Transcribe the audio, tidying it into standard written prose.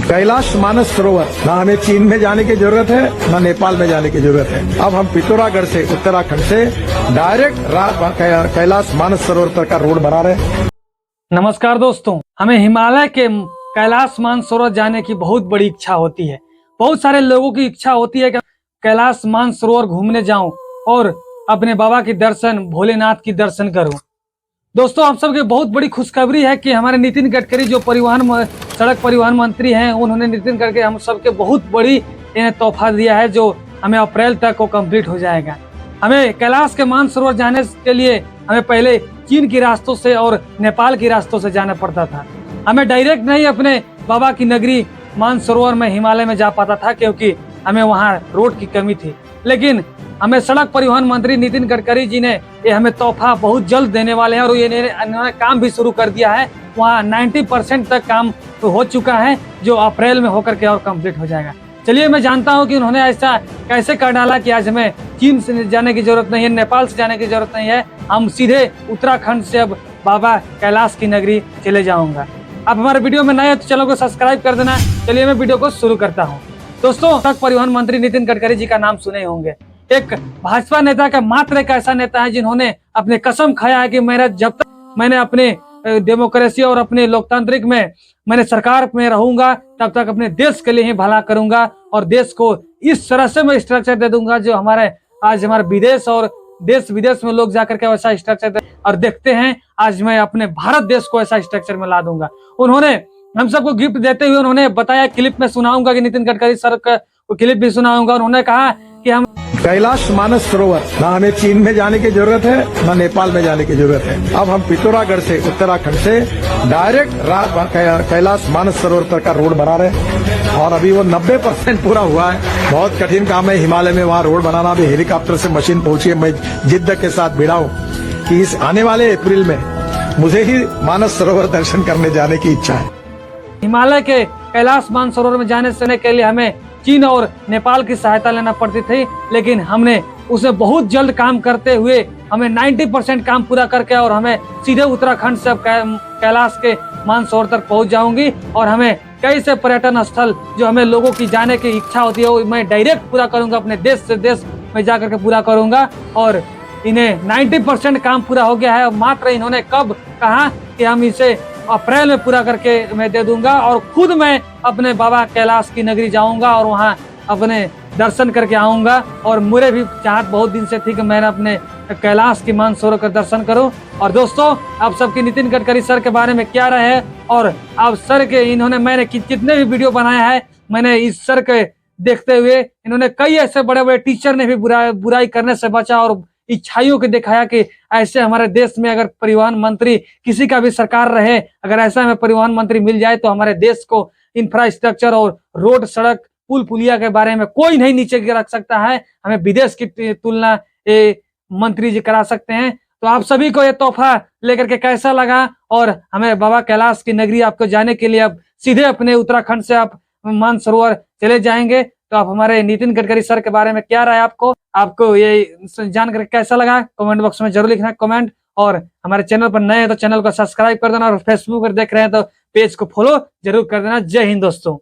कैलाश मानस सरोवर ना हमें चीन में जाने की जरूरत है ना नेपाल में जाने की जरूरत है। अब हम पिथौरागढ़ से उत्तराखंड से डायरेक्ट कैलाश मानस सरोवर तक का रोड बना रहे हैं। नमस्कार दोस्तों, हमें हिमालय के कैलाश मानसरोवर जाने की बहुत बड़ी इच्छा होती है। बहुत सारे लोगों की इच्छा होती है कि कैलाश मानसरोवर घूमने जाऊं और अपने बाबा की दर्शन, भोलेनाथ की दर्शन करूं। दोस्तों, आप सबके बहुत बड़ी खुशखबरी है कि हमारे नितिन गडकरी जो सड़क परिवहन मंत्री हैं, उन्होंने नितिन गडकरी हम सबके बहुत बड़ी तोहफा दिया है जो हमें अप्रैल तक को कंप्लीट हो जाएगा। हमें कैलाश के मानसरोवर जाने के लिए हमें पहले चीन के रास्तों से और नेपाल के रास्तों से जाना पड़ता था। हमें डायरेक्ट नहीं अपने बाबा की नगरी मानसरोवर में हिमालय में जा पाता था, क्योंकि हमें वहाँ रोड की कमी थी। लेकिन हमें सड़क परिवहन मंत्री नितिन गडकरी जी ने ये हमें तोहफा बहुत जल्द देने वाले हैं और इन्होंने काम भी शुरू कर दिया है। वहाँ 90% तक काम तो हो चुका है, जो अप्रैल में होकर के और कंप्लीट हो जाएगा। चलिए, मैं जानता हूँ कि उन्होंने ऐसा कैसे कर डाला कि आज हमें चीन से जाने की जरूरत नहीं है, नेपाल से जाने की जरूरत नहीं है। हम सीधे उत्तराखंड से अब बाबा कैलाश की नगरी चले जाऊंगा। आप हमारे वीडियो में नए हैं तो चैनल को सब्सक्राइब कर देना। चलिए, मैं वीडियो को शुरू करता हूँ। दोस्तों, सड़क परिवहन मंत्री नितिन गडकरी जी का नाम सुने होंगे। एक भाजपा नेता का मात्र एक ऐसा नेता है जिन्होंने अपने कसम खाया है कि जब तक मैंने अपने डेमोक्रेसी और अपने लोकतांत्रिक में मैंने सरकार में रहूंगा, तब तक अपने देश के लिए ही भला करूंगा और देश को इस तरह से मैं स्ट्रक्चर दे दूंगा जो हमारे विदेश और देश विदेश में लोग जाकर के वैसा स्ट्रक्चर और देखते हैं। आज मैं अपने भारत देश को ऐसा स्ट्रक्चर में ला दूंगा। उन्होंने हम सबको गिफ्ट देते हुए उन्होंने बताया, क्लिप में सुनाऊंगा कि नितिन गडकरी सर का क्लिप भी सुनाऊंगा। उन्होंने कहा कि हम कैलाश मानस सरोवर ना हमें चीन में जाने की जरूरत है ना नेपाल में जाने की जरूरत है। अब हम पिथौरागढ़ से उत्तराखंड से डायरेक्ट कैलाश मानस सरोवर तक का रोड बना रहे हैं और अभी वो 90% पूरा हुआ है। बहुत कठिन काम है हिमालय में वहाँ रोड बनाना। अभी हेलीकॉप्टर से मशीन पहुंची है। मैं जिद्द के साथ भिड़ा हूँ कि इस आने वाले अप्रैल में मुझे ही मानस सरोवर दर्शन करने जाने की इच्छा है। हिमालय के कैलाश मानसरोवर में जाने के लिए हमें चीन और नेपाल की सहायता लेना पड़ती थी, लेकिन हमने उसे बहुत जल्द काम करते हुए हमें 90% काम पूरा करके और हमें सीधे उत्तराखंड से कैलाश के मानसरोवर तक पहुंच जाऊंगी। और हमें कई से पर्यटन स्थल जो हमें लोगों की जाने की इच्छा होती है वो मैं डायरेक्ट पूरा करूंगा, अपने देश से देश में जाकर के पूरा करूंगा। और इन्हें 90% काम पूरा हो गया है। मात्र इन्होंने कब कहा कि हम इसे अप्रैल में पूरा करके मैं दे दूंगा और खुद मैं अपने बाबा कैलाश की नगरी जाऊंगा और वहां अपने दर्शन करके आऊंगा। और मुझे भी चाहत बहुत दिन से थी कि मैं अपने कैलाश की मानसरोवर का दर्शन करूं। और दोस्तों, आप सबकी नितिन गडकरी सर के बारे में क्या राय है और आप सर के मैंने कितने भी वीडियो बनाया है, मैंने इस सर के देखते हुए इन्होंने कई ऐसे बड़े बड़े टीचर ने भी बुराई करने से बचा और इच्छाइयों को दिखाया कि ऐसे हमारे देश में अगर परिवहन मंत्री किसी का भी सरकार रहे, अगर ऐसा हमें परिवहन मंत्री मिल जाए तो हमारे देश को इंफ्रास्ट्रक्चर और रोड, सड़क, पुल पुलिया के बारे में कोई नहीं नीचे रख सकता है। हमें विदेश की तुलना मंत्री जी करा सकते हैं। तो आप सभी को ये तोहफा लेकर के कैसा लगा और हमें बाबा कैलाश की नगरी आपको जाने के लिए अब सीधे अपने उत्तराखंड से आप मानसरोवर चले जाएंगे। तो आप हमारे नितिन गडकरी सर के बारे में क्या राय आपको ये जानकर कैसा लगा, कमेंट बॉक्स में जरूर लिखना कमेंट। और हमारे चैनल पर नए हैं तो चैनल को सब्सक्राइब कर देना और फेसबुक पर देख रहे हैं तो पेज को फॉलो जरूर कर देना। जय हिंद दोस्तों।